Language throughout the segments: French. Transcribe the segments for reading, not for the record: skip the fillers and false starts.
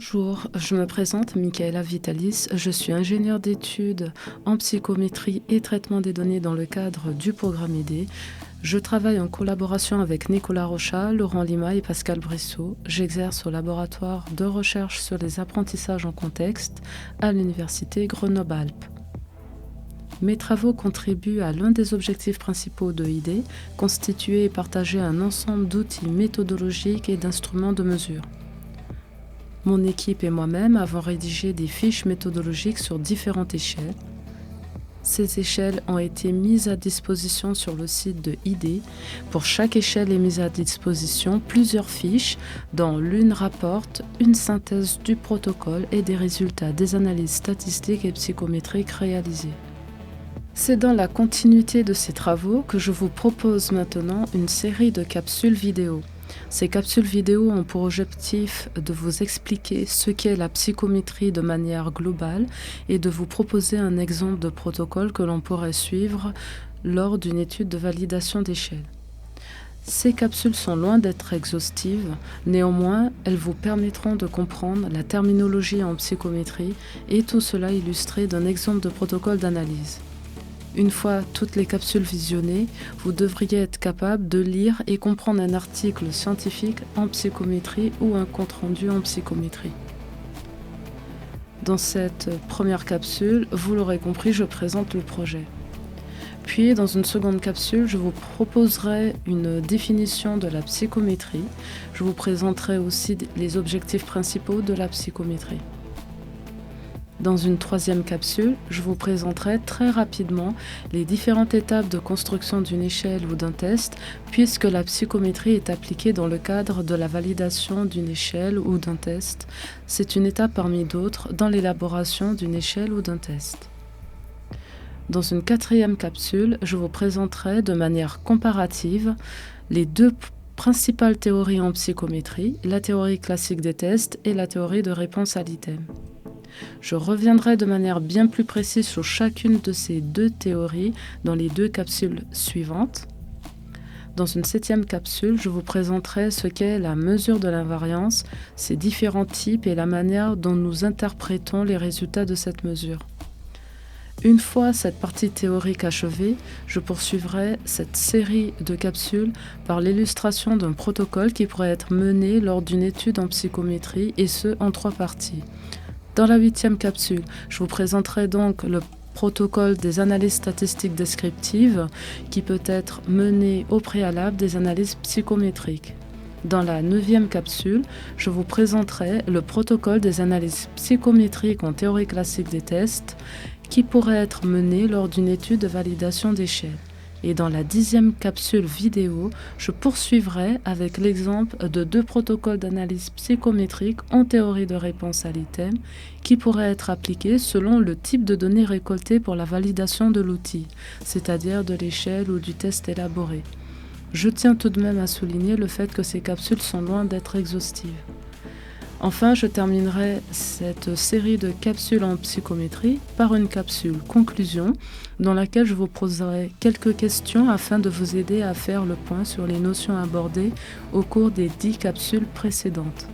Bonjour, je me présente Michaela Vitalis, je suis ingénieure d'études en psychométrie et traitement des données dans le cadre du programme aidé. Je travaille en collaboration avec Nicolas Rochat, Laurent Lima et Pascal Brissot. J'exerce au laboratoire de recherche sur les apprentissages en contexte à l'université Grenoble-Alpes. Mes travaux contribuent à l'un des objectifs principaux de ID, constituer et partager un ensemble d'outils méthodologiques et d'instruments de mesure. Mon équipe et moi-même avons rédigé des fiches méthodologiques sur différentes échelles. Ces échelles ont été mises à disposition sur le site de ID. Pour chaque échelle est mise à disposition plusieurs fiches dont l'une rapporte une synthèse du protocole et des résultats des analyses statistiques et psychométriques réalisées. C'est dans la continuité de ces travaux que je vous propose maintenant une série de capsules vidéo. Ces capsules vidéo ont pour objectif de vous expliquer ce qu'est la psychométrie de manière globale et de vous proposer un exemple de protocole que l'on pourrait suivre lors d'une étude de validation d'échelle. Ces capsules sont loin d'être exhaustives, néanmoins elles vous permettront de comprendre la terminologie en psychométrie et tout cela illustré d'un exemple de protocole d'analyse. Une fois toutes les capsules visionnées, vous devriez être capable de lire et comprendre un article scientifique en psychométrie ou un compte-rendu en psychométrie. Dans cette première capsule, vous l'aurez compris, je présente le projet. Puis, dans une seconde capsule, je vous proposerai une définition de la psychométrie. Je vous présenterai aussi les objectifs principaux de la psychométrie. Dans une troisième capsule, je vous présenterai très rapidement les différentes étapes de construction d'une échelle ou d'un test, puisque la psychométrie est appliquée dans le cadre de la validation d'une échelle ou d'un test. C'est une étape parmi d'autres dans l'élaboration d'une échelle ou d'un test. Dans une quatrième capsule, je vous présenterai de manière comparative les deux principales théories en psychométrie, la théorie classique des tests et la théorie de réponse à l'item. Je reviendrai de manière bien plus précise sur chacune de ces deux théories dans les deux capsules suivantes. Dans une septième capsule, je vous présenterai ce qu'est la mesure de l'invariance, ses différents types et la manière dont nous interprétons les résultats de cette mesure. Une fois cette partie théorique achevée, je poursuivrai cette série de capsules par l'illustration d'un protocole qui pourrait être mené lors d'une étude en psychométrie, et ce en 3 parties. Dans la 8e capsule, je vous présenterai donc le protocole des analyses statistiques descriptives qui peut être mené au préalable des analyses psychométriques. Dans la 9e capsule, je vous présenterai le protocole des analyses psychométriques en théorie classique des tests qui pourrait être mené lors d'une étude de validation d'échelle. Et dans la 10e capsule vidéo, je poursuivrai avec l'exemple de 2 protocoles d'analyse psychométrique en théorie de réponse à l'item qui pourraient être appliqués selon le type de données récoltées pour la validation de l'outil, c'est-à-dire de l'échelle ou du test élaboré. Je tiens tout de même à souligner le fait que ces capsules sont loin d'être exhaustives. Enfin, je terminerai cette série de capsules en psychométrie par une capsule conclusion dans laquelle je vous poserai quelques questions afin de vous aider à faire le point sur les notions abordées au cours des 10 capsules précédentes.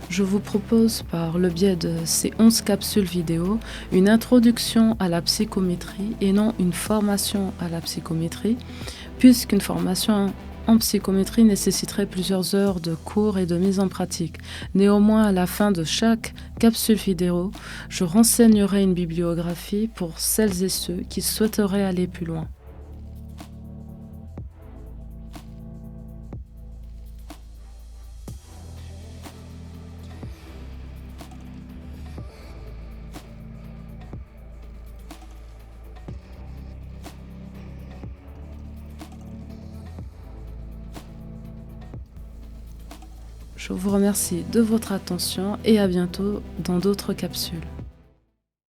Je vous propose par le biais de ces 11 capsules vidéo une introduction à la psychométrie et non une formation à la psychométrie, puisqu'une formation en psychométrie nécessiterait plusieurs heures de cours et de mise en pratique. Néanmoins, à la fin de chaque capsule vidéo, je renseignerai une bibliographie pour celles et ceux qui souhaiteraient aller plus loin. Je vous remercie de votre attention et à bientôt dans d'autres capsules.